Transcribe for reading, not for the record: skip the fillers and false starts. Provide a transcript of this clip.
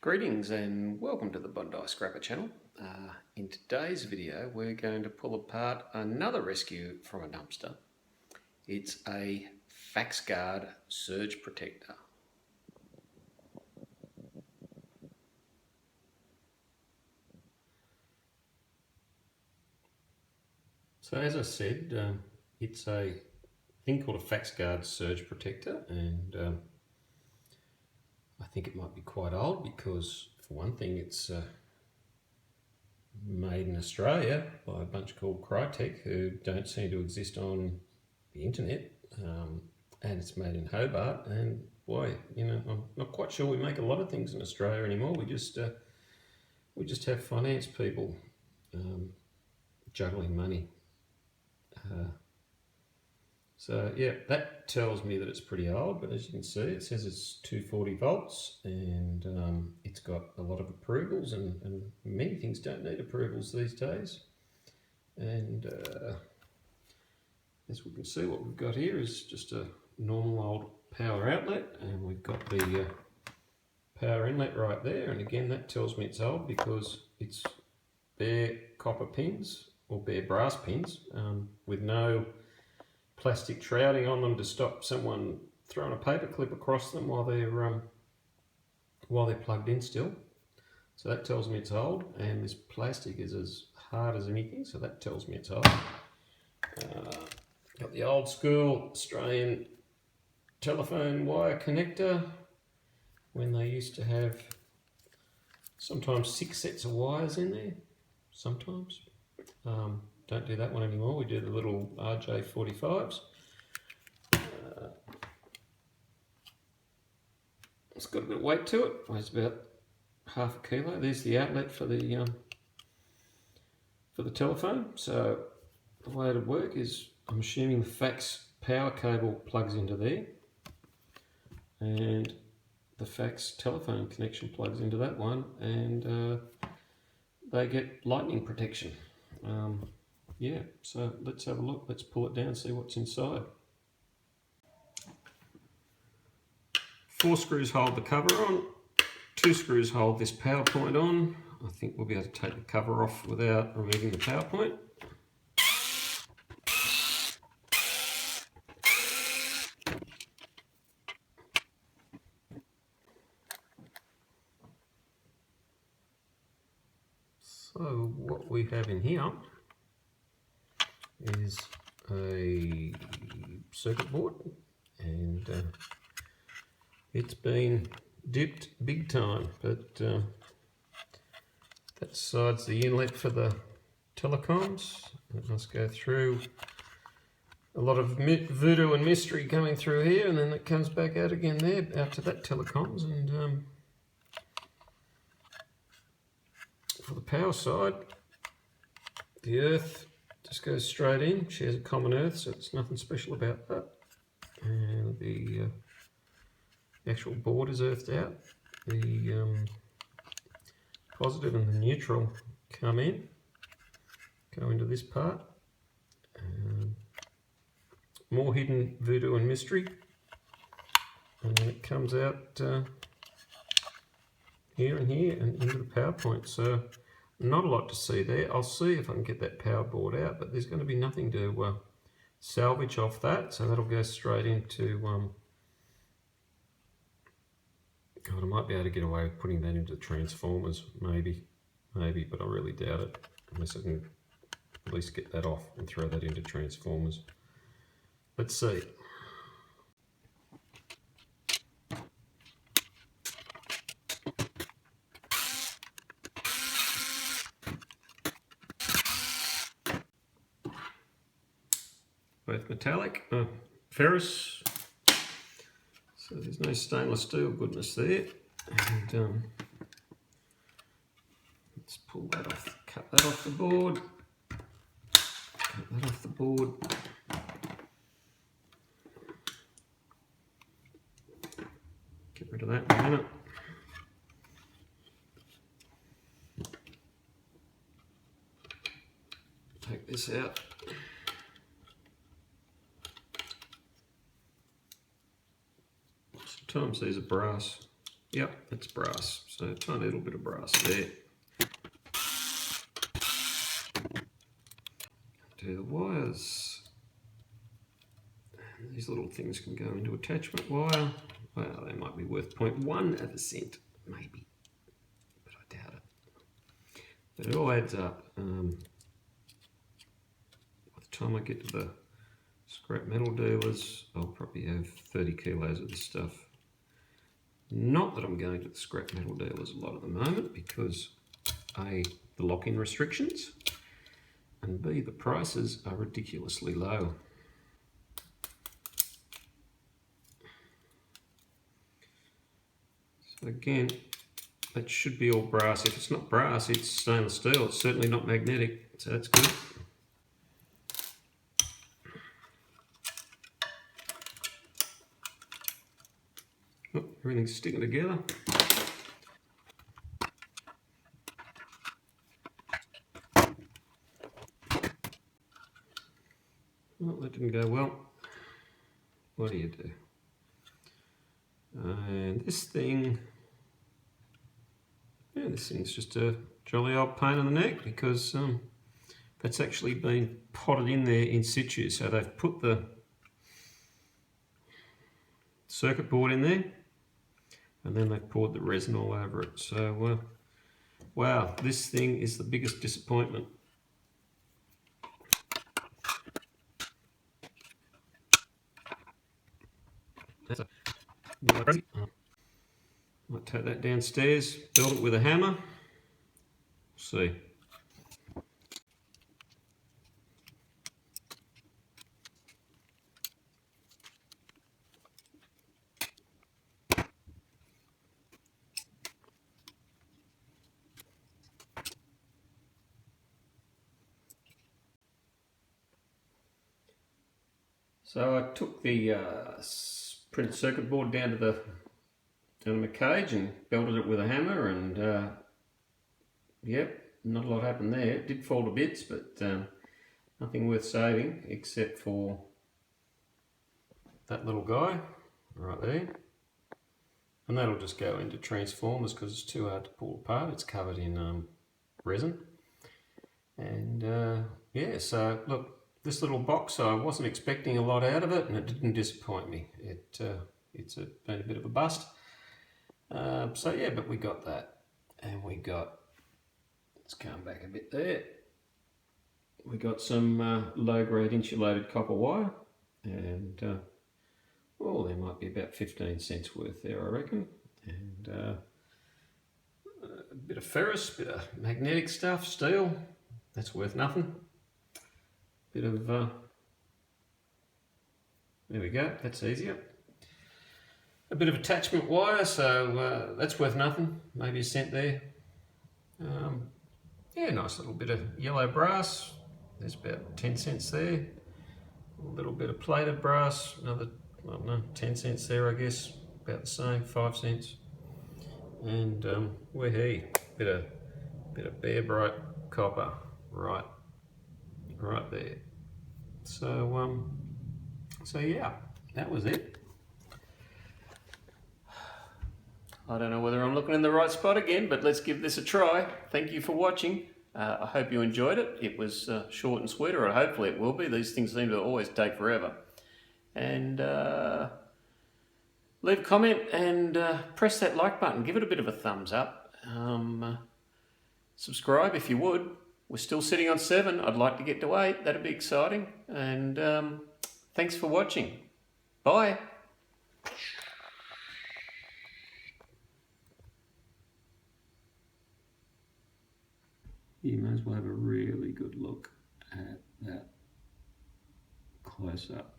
Greetings and welcome to the Bondi Scrapper channel. In today's video we're going to pull apart another rescue from a dumpster. It's a FaxGuard surge protector. So as I said, it's a thing called a FaxGuard surge protector, and I think it might be quite old because, for one thing, it's made in Australia by a bunch called Crytek who don't seem to exist on the internet, and it's made in Hobart. And boy, you know, I'm not quite sure we make a lot of things in Australia anymore. We just have finance people juggling money. So yeah, that tells me that it's pretty old, but as you can see, it says it's 240 volts, and it's got a lot of approvals, and many things don't need approvals these days. And as we can see, what we've got here is just a normal old power outlet, and we've got the power inlet right there. And again, that tells me it's old because it's bare copper pins or bare brass pins with no plastic shrouding on them to stop someone throwing a paper clip across them while they're plugged in still. So that tells me it's old, and this plastic is as hard as anything, so that tells me it's old. Got the old school Australian telephone wire connector, when they used to have sometimes 6 sets of wires in there, sometimes. Don't do that one anymore, we do the little RJ45s. It's got a bit of weight to it, weighs about half a kilo. There's the outlet for the telephone. So the way it'd work is, I'm assuming the fax power cable plugs into there, and the fax telephone connection plugs into that one, and they get lightning protection. Yeah, so let's have a look. Let's pull it down and see what's inside. 4 screws hold the cover on, 2 screws hold this power point on. I think we'll be able to take the cover off without removing the power point. So what we have in here is a circuit board, and it's been dipped big time, but that side's the inlet for the telecoms. It must go through a lot of voodoo and mystery coming through here, and then it comes back out again there, out to that telecoms. And for the power side, the earth just goes straight in, shares a common earth, so it's nothing special about that. And the actual board is earthed out. The positive and the neutral come in, go into this part. More hidden voodoo and mystery, and then it comes out here and here and into the power point. So not a lot to see there. I'll see if I can get that power board out, but there's going to be nothing to salvage off that, so that'll go straight into God, I might be able to get away with putting that into transformers, maybe, but I really doubt it, unless I can at least get that off and throw that into transformers. Let's see. Both metallic, ferrous. So there's no stainless steel goodness there. And let's pull that off, cut that off the board. Cut that off the board. Get rid of that in a minute. Take this out. Sometimes these are brass. Yep, it's brass. So a tiny little bit of brass there. Do the wires. And these little things can go into attachment wire. Well, they might be worth 0.1 of a cent, maybe, but I doubt it. But it all adds up. By the time I get to the scrap metal dealers, I'll probably have 30 kilos of this stuff. Not that I'm going to the scrap metal dealers a lot at the moment because A, the lock-in restrictions, and B, the prices are ridiculously low. So again, that should be all brass. If it's not brass, it's stainless steel. It's certainly not magnetic, so that's good. Oh, everything's sticking together. Well, that didn't go well. What do you do? And this thing, yeah, this thing's just a jolly old pain in the neck because that's actually been potted in there in situ. So they've put the circuit board in there and then they've poured the resin all over it. So, wow, this thing is the biggest disappointment. Might take that downstairs, build it with a hammer. See. So I took the printed circuit board down to my cage and belted it with a hammer, and yep, not a lot happened there. It did fall to bits, but nothing worth saving except for that little guy right there, and that'll just go into transformers because it's too hard to pull apart. It's covered in resin, and yeah, so look, this little box, I wasn't expecting a lot out of it, and it didn't disappoint me. It's been a bit of a bust. So yeah, but we got that, and we got, let's come back a bit there, we got some low-grade insulated copper wire, and well, there might be about 15 cents worth there, I reckon, and a bit of ferrous, bit of magnetic stuff, steel, that's worth nothing. Bit of, there we go, that's easier. A bit of attachment wire, so that's worth nothing, maybe a cent there. Yeah, nice little bit of yellow brass, there's about 10 cents there. A little bit of plated brass, another, I don't know, 10 cents there, I guess, about the same, 5 cents. And wee-hee, bit of bare bright copper, right there. So so yeah, that was it. I don't know whether I'm looking in the right spot again, but let's give this a try. Thank you for watching. I hope you enjoyed it. It was short and sweet, or hopefully it will be. These things seem to always take forever. And leave a comment and press that like button. Give it a bit of a thumbs up. Subscribe if you would. We're still sitting on 7. I'd like to get to 8. That'd be exciting. And thanks for watching. Bye. You may as well have a really good look at that close up.